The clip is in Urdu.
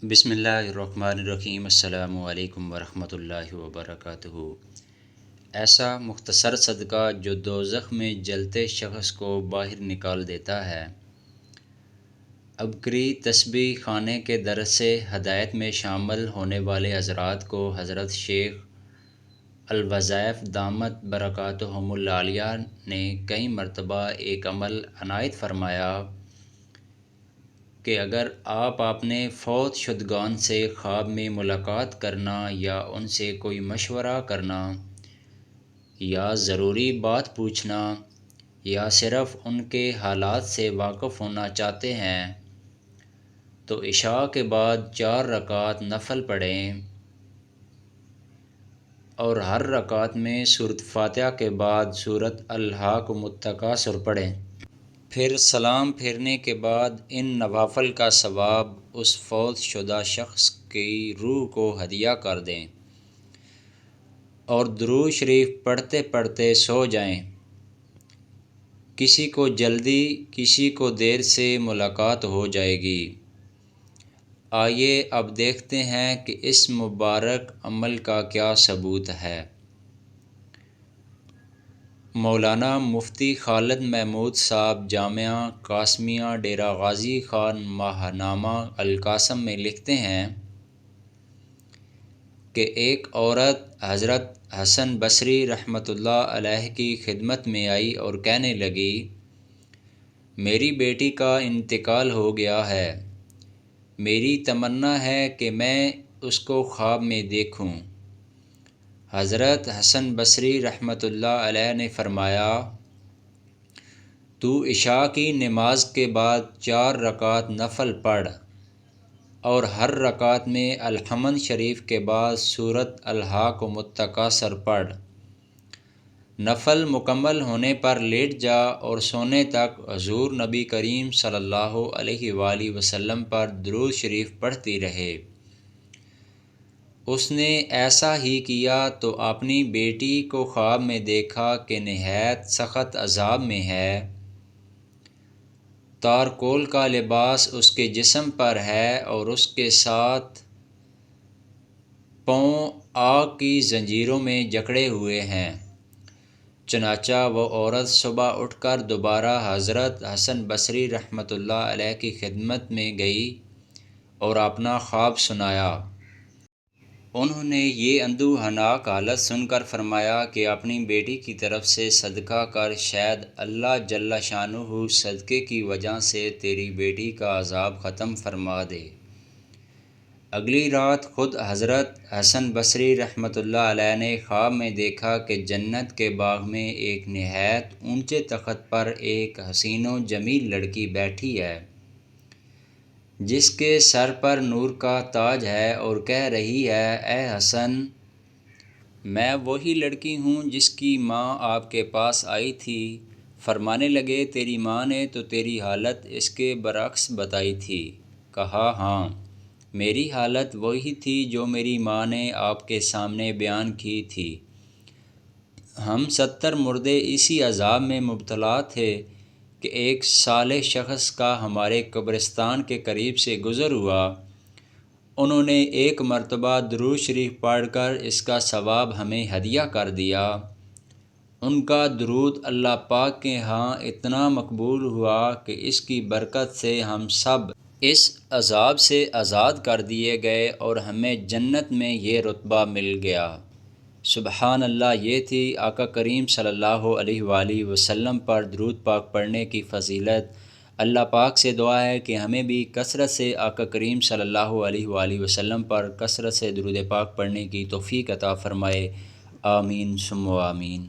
بسم اللہ الرحمن الرحیم۔ السلام علیکم ورحمۃ اللہ وبرکاتہ۔ ایسا مختصر صدقہ جو دوزخ میں جلتے شخص کو باہر نکال دیتا ہے۔ عبقری تسبیح خانے کے درس ہدایت میں شامل ہونے والے حضرات کو حضرت شیخ الوظائف دامت برکاتہم العالیہ نے کئی مرتبہ ایک عمل عنایت فرمایا کہ اگر آپ اپنے فوت شدگان سے خواب میں ملاقات کرنا یا ان سے کوئی مشورہ کرنا یا ضروری بات پوچھنا یا صرف ان کے حالات سے واقف ہونا چاہتے ہیں تو عشاء کے بعد 4 رکعت نفل پڑھیں اور ہر رکعت میں سورۃ فاتحہ کے بعد سورۃ الہاکم التکاثر پڑھیں۔ پھر سلام پھیرنے کے بعد ان نوافل کا ثواب اس فوت شدہ شخص کی روح کو ہدیہ کر دیں اور درود شریف پڑھتے پڑھتے سو جائیں۔ کسی کو جلدی کسی کو دیر سے ملاقات ہو جائے گی۔ آئیے اب دیکھتے ہیں کہ اس مبارک عمل کا کیا ثبوت ہے۔ مولانا مفتی خالد محمود صاحب جامعہ قاسمیہ ڈیرہ غازی خان ماہنامہ القاسم میں لکھتے ہیں کہ ایک عورت حضرت حسن بصری رحمۃ اللہ علیہ کی خدمت میں آئی اور کہنے لگی، میری بیٹی کا انتقال ہو گیا ہے، میری تمنا ہے کہ میں اس کو خواب میں دیکھوں۔ حضرت حسن بصری رحمۃ اللہ علیہ نے فرمایا، تو عشاء کی نماز کے بعد 4 رکعت نفل پڑھ اور ہر رکعت میں الحمد شریف کے بعد سورۃ الہاکم التکاثر پڑھ۔ نفل مکمل ہونے پر لیٹ جا اور سونے تک حضور نبی کریم صلی اللہ علیہ وآلہ وسلم پر درود شریف پڑھتی رہے۔ اس نے ایسا ہی کیا تو اپنی بیٹی کو خواب میں دیکھا کہ نہایت سخت عذاب میں ہے، تارکول کا لباس اس کے جسم پر ہے اور اس کے ساتھ پاؤں آگ کی زنجیروں میں جکڑے ہوئے ہیں۔ چنانچہ وہ عورت صبح اٹھ کر دوبارہ حضرت حسن بصری رحمۃ اللہ علیہ کی خدمت میں گئی اور اپنا خواب سنایا۔ انہوں نے یہ اندوہناک حالت سن کر فرمایا کہ اپنی بیٹی کی طرف سے صدقہ کر، شاید اللہ جل شانہ صدقے کی وجہ سے تیری بیٹی کا عذاب ختم فرما دے۔ اگلی رات خود حضرت حسن بصری رحمۃ اللہ علیہ نے خواب میں دیکھا کہ جنت کے باغ میں ایک نہایت اونچے تخت پر ایک حسین و جمیل لڑکی بیٹھی ہے جس کے سر پر نور کا تاج ہے اور کہہ رہی ہے، اے حسن، میں وہی لڑکی ہوں جس کی ماں آپ کے پاس آئی تھی۔ فرمانے لگے، تیری ماں نے تو تیری حالت اس کے برعکس بتائی تھی۔ کہا، ہاں، میری حالت وہی تھی جو میری ماں نے آپ کے سامنے بیان کی تھی۔ ہم 70 مردے اسی عذاب میں مبتلا تھے کہ ایک صالح شخص کا ہمارے قبرستان کے قریب سے گزر ہوا۔ انہوں نے ایک مرتبہ درود شریف پڑھ کر اس کا ثواب ہمیں ہدیہ کر دیا۔ ان کا درود اللہ پاک کے ہاں اتنا مقبول ہوا کہ اس کی برکت سے ہم سب اس عذاب سے آزاد کر دیے گئے اور ہمیں جنت میں یہ رتبہ مل گیا۔ سبحان اللہ۔ یہ تھی آقا کریم صلی اللہ علیہ وآلہ وسلم پر درود پاک پڑھنے کی فضیلت۔ اللہ پاک سے دعا ہے کہ ہمیں بھی کثرت سے آقا کریم صلی اللہ علیہ وآلہ وسلم پر کثرت سے درود پاک پڑھنے کی توفیق عطا فرمائے۔ آمین ثم آمین۔